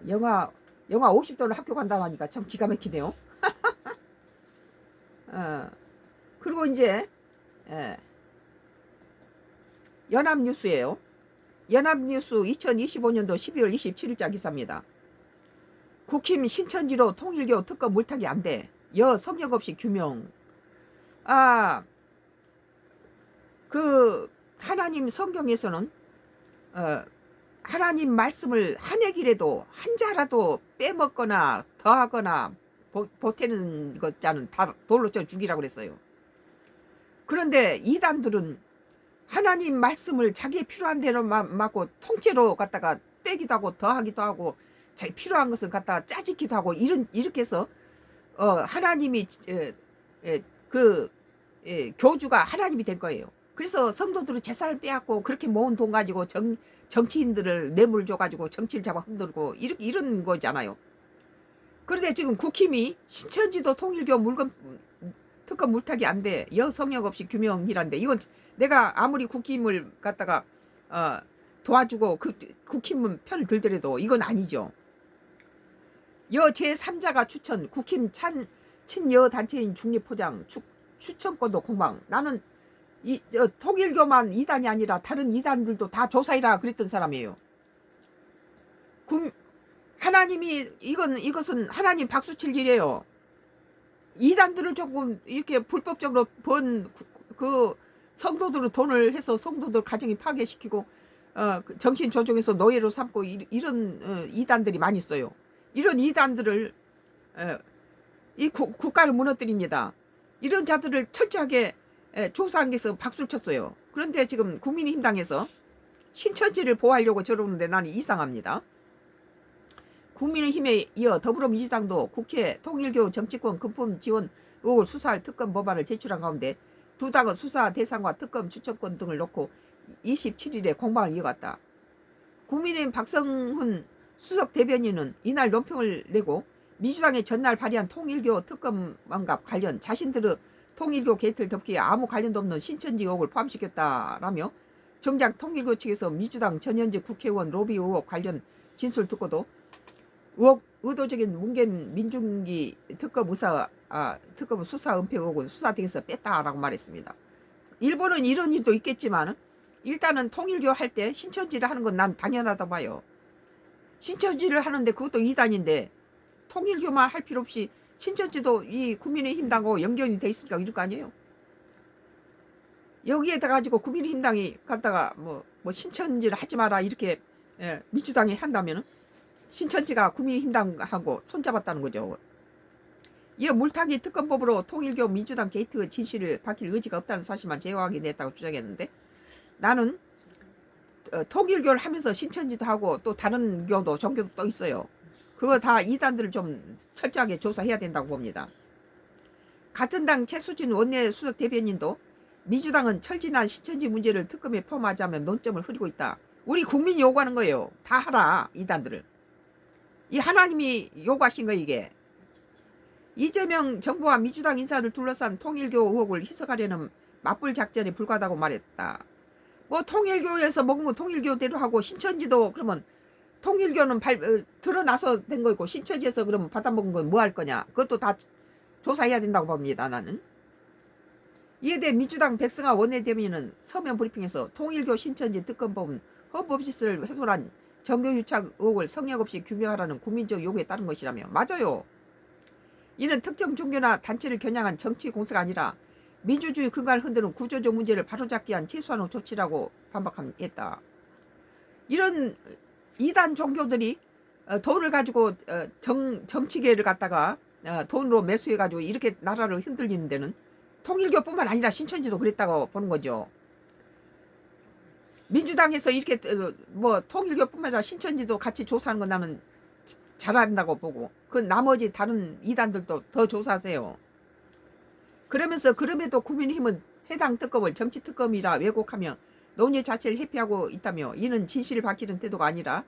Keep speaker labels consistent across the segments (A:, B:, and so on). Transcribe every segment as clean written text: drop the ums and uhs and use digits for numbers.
A: 영하 50도로 학교 간다고 하니까 참 기가 막히네요. 그리고 이제 연합뉴스예요. 연합뉴스 2025년도 12월 27일자 기사입니다. 국힘 신천지로 통일교 특검 물타기 안 돼. 여 성역 없이 규명. 그 하나님 성경에서는 하나님 말씀을 한 액이라도 한 자라도 빼먹거나 더하거나 보태는 것자는 다 돌로 쳐 죽이라고 그랬어요. 그런데 이단들은 하나님 말씀을 자기의 필요한 대로 맞고 통째로 갖다가 빼기도 하고 더하기도 하고 자기 필요한 것을 갖다가 짜집기도 하고 이렇게 해서 하나님이 교주가 하나님이 된 거예요. 그래서 성도들은 재산을 빼앗고 그렇게 모은 돈 가지고 정치인들을 뇌물 줘가지고 정치를 잡아 흔들고 이런 거잖아요. 그런데 지금 국힘이 신천지도 통일교 특검 물타기 안 돼. 여성역 없이 규명이란데 이건 내가 아무리 국힘을 갖다가 도와주고 국힘은 편을 들더라도 이건 아니죠. 여 제3자가 추천 국힘 친여 단체인 중립포장 추천권도 공방. 나는 통일교만 이단이 아니라 다른 이단들도 다 조사해라 그랬던 사람이에요. 하나님이 이것은 하나님 박수칠 일이에요. 이단들을 조금 이렇게 불법적으로 번 그 성도들을 돈을 해서 성도들 가정이 파괴시키고 정신 조종해서 노예로 삼고 이런 이단들이 많이 있어요. 이런 이단들을 이 국가를 무너뜨립니다. 이런 자들을 철저하게 조사한 게서 박수를 쳤어요. 그런데 지금 국민의힘당에서 신천지를 보호하려고 저러는데 나는 이상합니다. 국민의힘에 이어 더불어민주당도 국회 통일교 정치권 금품 지원 의혹을 수사할 특검 법안을 제출한 가운데 두 당은 수사 대상과 특검 추천권 등을 놓고 27일에 공방을 이어갔다. 국민의힘 박성훈 수석 대변인은 이날 논평을 내고 민주당이 전날 발의한 통일교 특검안과 관련 자신들의 통일교 게이트를 덮기에 아무 관련도 없는 신천지 의혹을 포함시켰다라며 정작 통일교 측에서 민주당 전현직 국회의원 로비 의혹 관련 진술 듣고도 의도적인 문ген 민중기 특검 수사 은폐 의혹은 수사 등에서 뺐다라고 말했습니다. 일본은 이런 일도 있겠지만 일단은 통일교 할 때 신천지를 하는 건 난 당연하다고 봐요. 신천지를 하는데 그것도 이단인데 통일교만 할 필요 없이 신천지도 이 국민의힘당하고 연결이 돼 있으니까 이럴 거 아니에요. 여기에다 가지고 국민의힘당이 갖다가 뭐 신천지를 하지 마라 이렇게 민주당이 한다면은 신천지가 국민의힘당하고 손잡았다는 거죠. 이 물타기 특검법으로 통일교 민주당 게이트 진실을 밝힐 의지가 없다는 사실만 제어하게 됐다고 주장했는데 나는 통일교를 하면서 신천지도 하고 또 다른 교도 종교도 또 있어요. 그거 다 이단들을 좀 철저하게 조사해야 된다고 봅니다. 같은 당 최수진 원내 수석 대변인도 민주당은 철진한 신천지 문제를 특검에 포함하자면 논점을 흐리고 있다. 우리 국민이 요구하는 거예요. 다 하라 이단들을. 이 하나님이 요구하신 거 이게. 이재명 정부와 민주당 인사를 둘러싼 통일교 의혹을 희석하려는 맞불 작전에 불과하다고 말했다. 뭐 통일교에서 먹은 거 통일교대로 하고 신천지도 그러면 통일교는 드러나서 된 거고 신천지에서 그러면 받아먹은 건 뭐 할 거냐. 그것도 다 조사해야 된다고 봅니다. 나는. 이에 대해 민주당 백승하 원내대변인은 서면 브리핑에서 통일교 신천지 특검법은 헌법질서를 훼손한 정교유착 의혹을 성역 없이 규명하라는 국민적 요구에 따른 것이라며. 맞아요. 이는 특정 종교나 단체를 겨냥한 정치 공세가 아니라 민주주의 근간을 흔드는 구조적 문제를 바로잡기 위한 최소한의 조치라고 반박했다. 이런 이단 종교들이 돈을 가지고 정치계를 갖다가 돈으로 매수해가지고 이렇게 나라를 흔들리는 데는 통일교뿐만 아니라 신천지도 그랬다고 보는 거죠. 민주당에서 이렇게 통일교뿐만 아니라 신천지도 같이 조사하는 건 나는 잘한다고 보고 그 나머지 다른 이단들도 더 조사하세요. 그러면서 그럼에도 국민의힘은 해당 특검을 정치특검이라 왜곡하며 논의 자체를 회피하고 있다며 이는 진실을 밝히는 태도가 아니라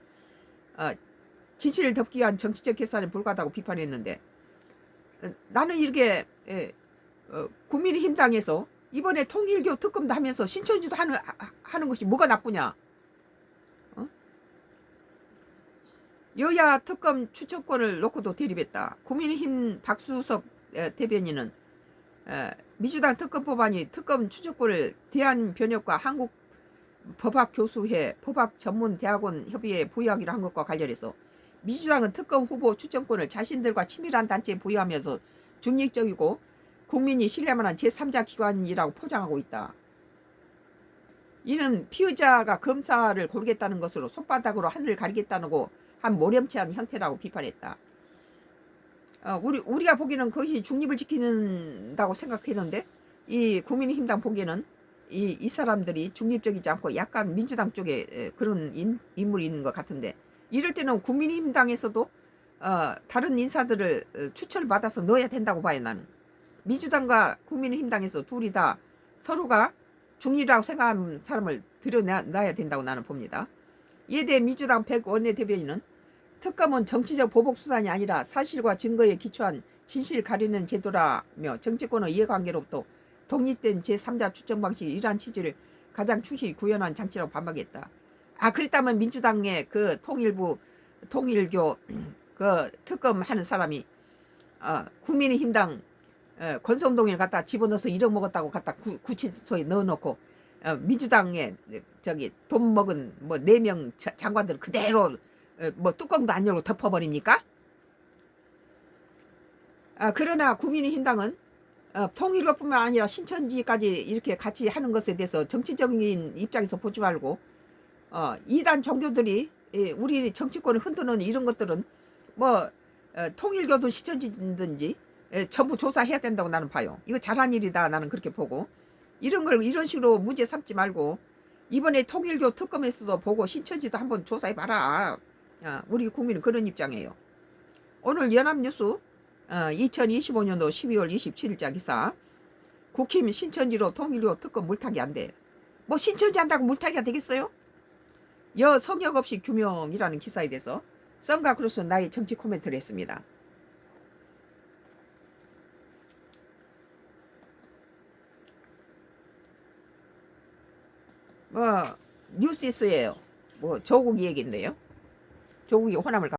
A: 진실을 덮기 위한 정치적 계산에 불과하다고 비판했는데 나는 이렇게 국민의힘당에서 이번에 통일교 특검도 하면서 신천지도 하는 것이 뭐가 나쁘냐. 여야 특검 추천권을 놓고도 대립했다. 국민의힘 박수석 대변인은 민주당 특검 법안이 특검 추천권을 대한변협과 한국법학교수회 법학전문대학원 협의회에 부여하기로 한 것과 관련해서 민주당은 특검 후보 추천권을 자신들과 친밀한 단체에 부여하면서 중립적이고 국민이 신뢰만한 제3자 기관이라고 포장하고 있다. 이는 피의자가 검사를 고르겠다는 것으로 손바닥으로 하늘을 가리겠다고 한 모렴치한 형태라고 비판했다. 우리가 보기에는 그것이 중립을 지키는다고 생각했는데 이 국민의힘당 보기에는 이 사람들이 중립적이지 않고 약간 민주당 쪽에 그런 인물이 있는 것 같은데, 이럴 때는 국민의힘당에서도 다른 인사들을 추천을 받아서 넣어야 된다고 봐요. 나는 민주당과 국민의힘당에서 둘이 다 서로가 중립이라고 생각하는 사람을 들여놔야 된다고 나는 봅니다. 이에 대해 민주당 백 원내대변인은 특검은 정치적 보복수단이 아니라 사실과 증거에 기초한 진실을 가리는 제도라며 정치권의 이해관계로부터 독립된 제3자 추천 방식이 이러한 취지를 가장 충실히 구현한 장치라고 반박했다. 그랬다면 민주당의 그 통일교 그 특검 하는 사람이 국민의힘당 권성동이를 갖다 집어넣어서 잃어먹었다고 갖다 구치소에 넣어놓고 민주당에 저기 돈 먹은 뭐 4명 장관들 그대로 뭐 뚜껑도 안 열고 덮어버립니까? 그러나 국민의힘당은 통일교뿐만 아니라 신천지까지 이렇게 같이 하는 것에 대해서 정치적인 입장에서 보지 말고 이단 종교들이 우리 정치권을 흔드는 이런 것들은 뭐 통일교든 신천지든지 전부 조사해야 된다고 나는 봐요. 이거 잘한 일이다 나는 그렇게 보고, 이런 걸 이런 식으로 문제 삼지 말고 이번에 통일교 특검에서도 보고 신천지도 한번 조사해봐라. 우리 국민은 그런 입장이에요. 오늘 연합뉴스 2025년도 12월 27일자 기사, 국힘 신천지로 통일교 특검 물타기 안 돼. 뭐 신천지 한다고 물타기가 되겠어요? 성역 없이 규명이라는 기사에 대해서 썬가 크루스 나의 정치 코멘트를 했습니다. 뉴스에서예요. 뭐 조국 얘기인데요. 조국이 호남을